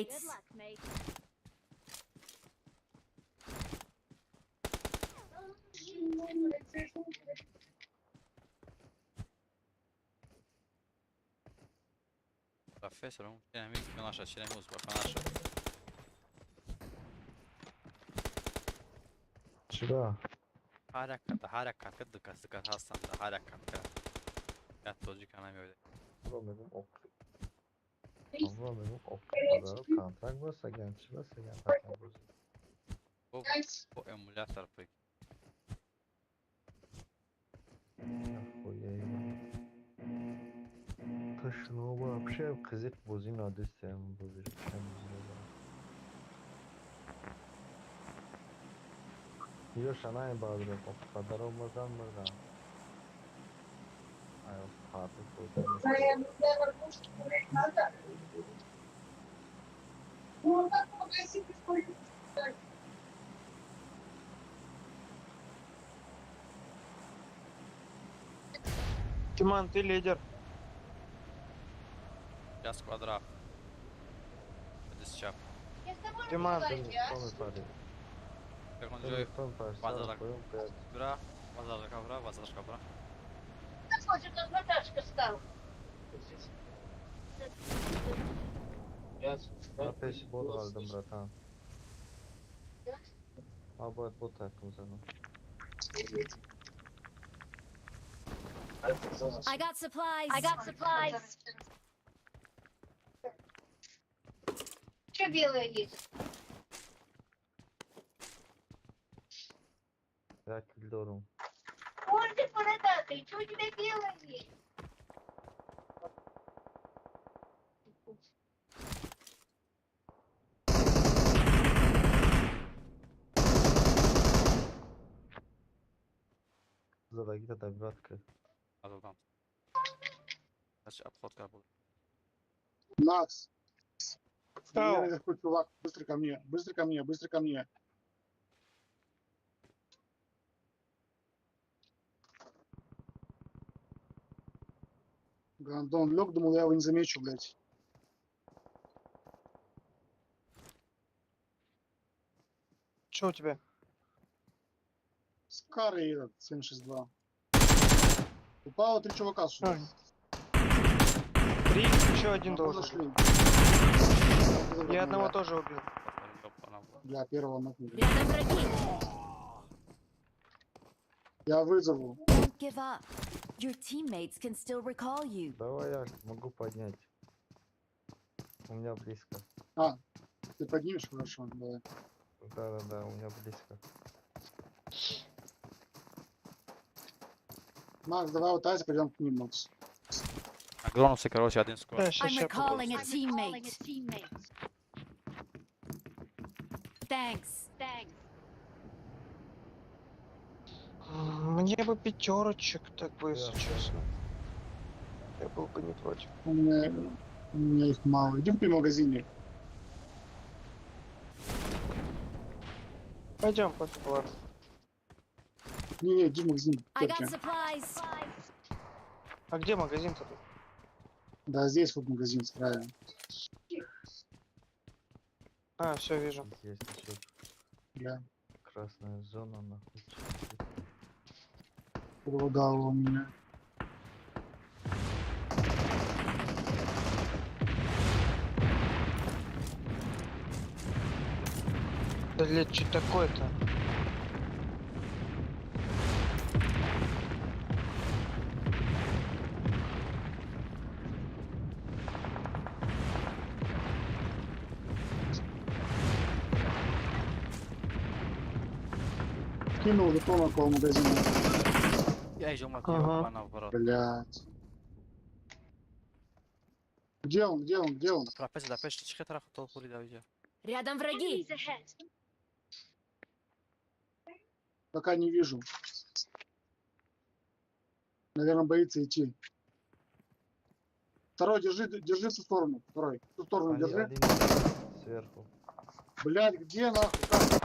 Good luck, mate. Профессор, чинемик наша, чинемик наша. Чего? Harakat, dikkat hastanede harakat. Yattıcı kanam öyle. Bu benim okul. Ama benim okul kontrak varsa genç varsa genç hakem bozulur. Bu emülatör peki. Охуеть. Точно вообще кызык бозин адыстем бозиш. Yo şanay bağırıyor. O kadar olmadan buradan. Ay o fatih koyduğumuz. Тиман, ты лидер. Biraz kvadrat. Hadi çap. Тиман, Son ifade. Sekundoy. Son parça. Bazarak. Koyun koyar. Bra. Vazar kabra. Хочет, как Наташка стал. Ben peşi bot aldım bratan. Abi bot takım sana. I got supplies. Что белое есть? Ya kildorum. Ой, ты бородатый, что у тебя белое есть? Задagi da tabiatka. Adam. Kaç обходка был. Макс, Ау. меня наверху чувак, быстро ко мне, быстро ко мне, быстро ко мне. Гандон лег, думал, я его не замечу, блядь. что у тебя? Скар и этот, 762. Упало 3 чувака сюда. 3, еще один должен. Зашли. Я одного тоже убил. Для первого накнули. Рядом враги. Я вызову. Don't give up. Your teammates can still recall you. Давай я могу поднять. У меня близко. Ты поднимешь, хорошо, давай. Да, у меня близко. Макс, давай вот Айза, пойдем к ним, Макс. Огромный, короче, один сквад. Да, I'm сейчас recalling a teammate. Thanks. Мне бы пятерочек, так бы, если Да. честно. Я был бы не против. У меня их мало. Идем при магазине. Пойдем, ладно. Не, иди в магазин. I got Тётя. supplies. А где магазин-то тут? Да, здесь вот магазин справа. А, все, вижу. Есть еще Да. красная зона нахуй. Пролагало у меня. Блядь, что такое-то? Кинул бетон около магазина. Я идем от Ага. него, наоборот. Блять. Где он? Где он? Где он? Трапеза, да, пешки, чихе тарах, толпури, да, видео. Рядом враги. Пока не вижу. Наверное, боится идти. Второй, держи в ту сторону. Второй. В ту сторону Они держи. один сверху. Блять, где нахуй? Как?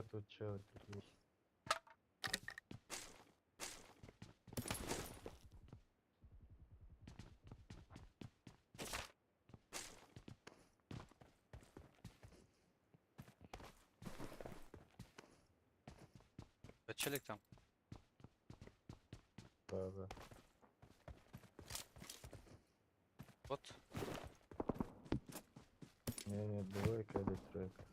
меня тут чел есть. Челик там. Да, да. Вот. Не, двойка или тройка.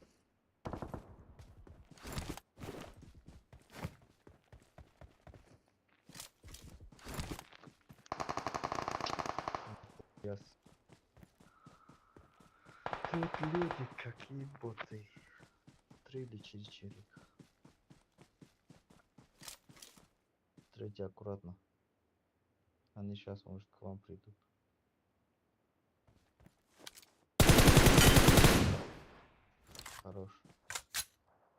Яс. Тут люди какие боты. 3 или 4 челика. Третий аккуратно. Они сейчас, может, к вам придут. Хорош.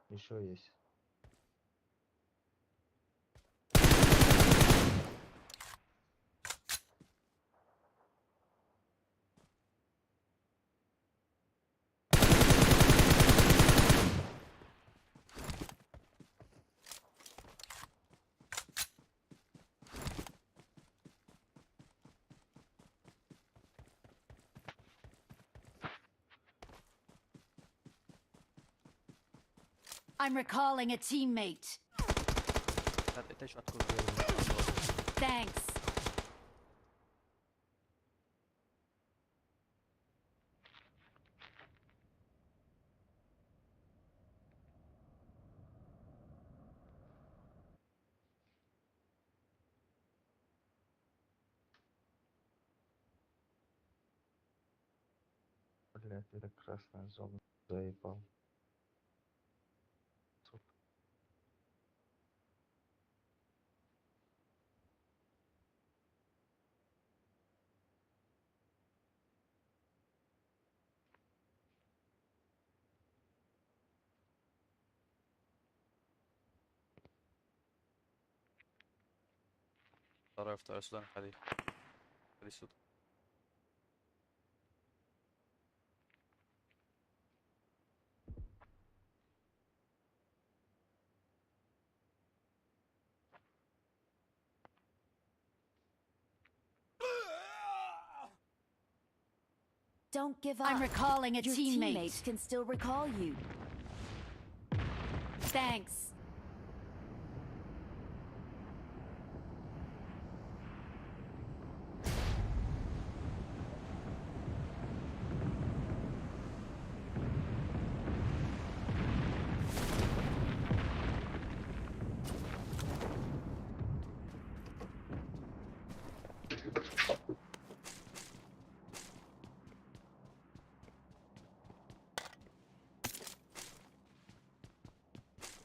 Еще есть. I'm recalling a teammate. Это еще откуда? Thanks. Блять, это красная зона. Заебал. Сука. Второй сюда ходи. Ходи сюда. Don't give up. I'm recalling a teammate. Teammates can still recall you. Thanks.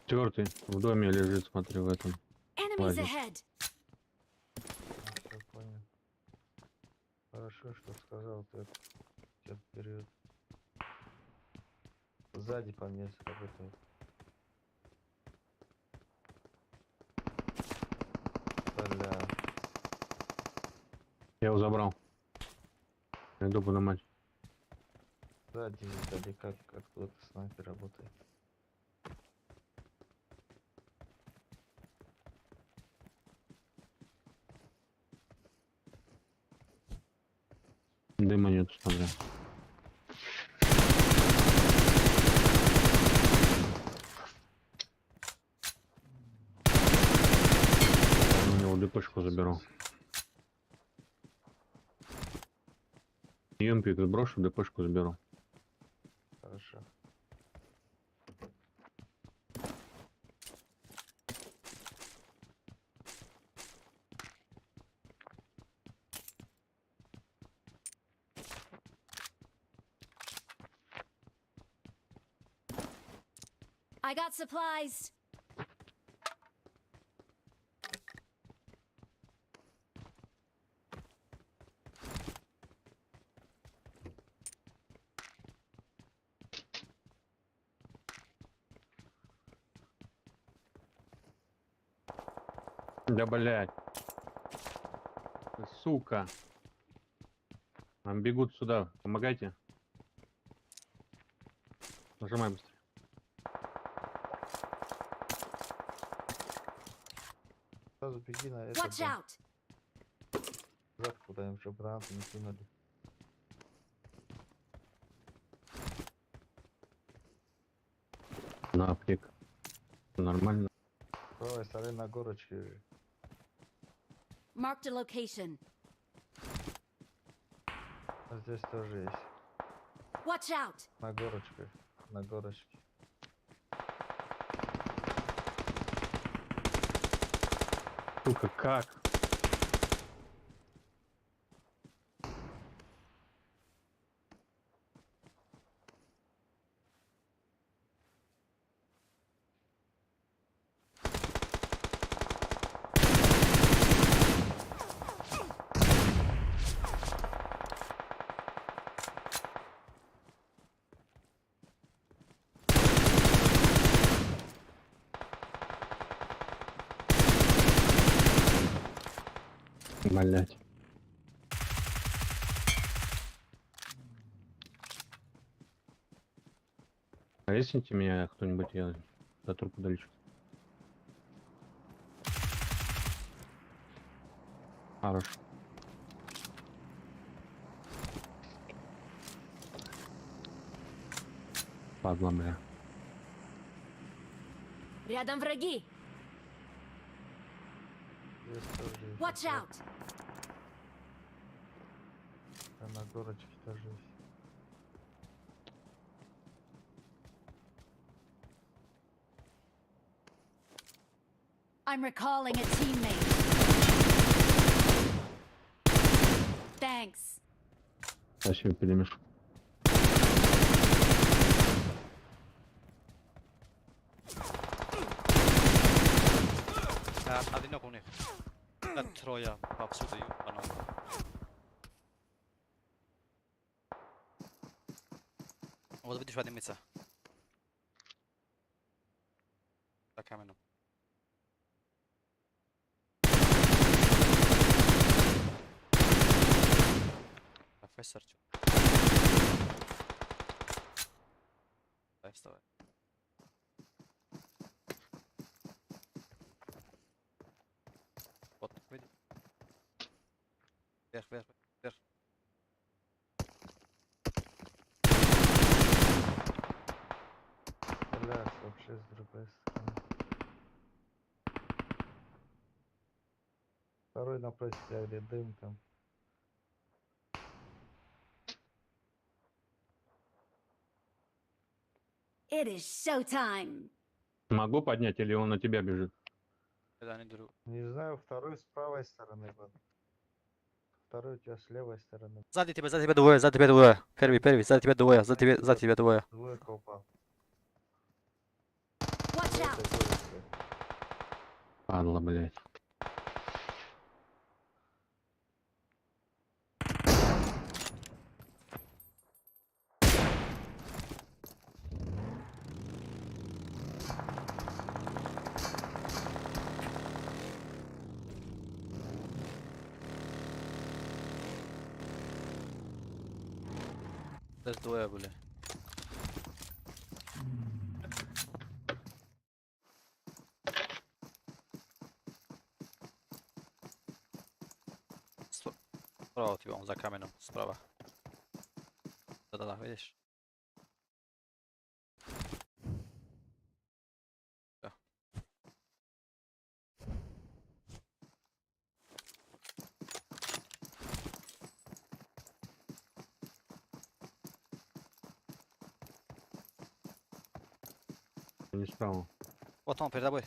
Четвертый в доме лежит, смотри, в этом. Enemies Ладно. ahead. Всё понял. Хорошо, что сказал, ты тебя вперед. Сзади по мне работает. Бля. Я его забрал. Иду поднимать. Сзади издалека откуда-то снайпер работает. Дыма нет, смотря. У него ДПшку заберу. Емпик сброшу, ДПшку заберу. Хорошо. I got supplies. Да блять. Сука. Нам бегут сюда. Помогайте. Нажимай быстрее. Сразу беги на этот Watch дом. out! Назад куда-нибудь, чтобы гранаты не кинули. На аптек. Нормально. С правой стороны на горочке. Marked a location. А здесь тоже есть. Watch out! На горочке. На горочке. Сука, как? Блять. Повесите меня кто-нибудь, я до трупа долечу. Хорош. Падла, бля. Рядом враги! Здесь тоже есть. Watch out! А на горочке тоже есть. I'm recalling a teammate. Thanks. Спасибо, перемешку. Hade någon där tror jag absolut djupa någon. Вот видишь, поднимется. За каменем. Профессор, чё? Давай, вставай. Вот, видишь? Вверх, вверх, вверх. Стреляют вообще с другой стороны. Второй напротив тебя, где дым там. It is showtime. Могу поднять или он на тебя бежит? Когда они друг. Не знаю, второй с правой стороны был. Второй у тебя с левой стороны. Сзади тебя двое, сзади тебя двое. Первый, сзади тебя двое, сзади тебя двое. Двойка упал. Watch В out! этой горочке. Падла, блять. Здесь двое были. Справа у тебя, он за каменем, справа. Да-да-да, видишь? Всё. Не справа. Вот он перед тобой.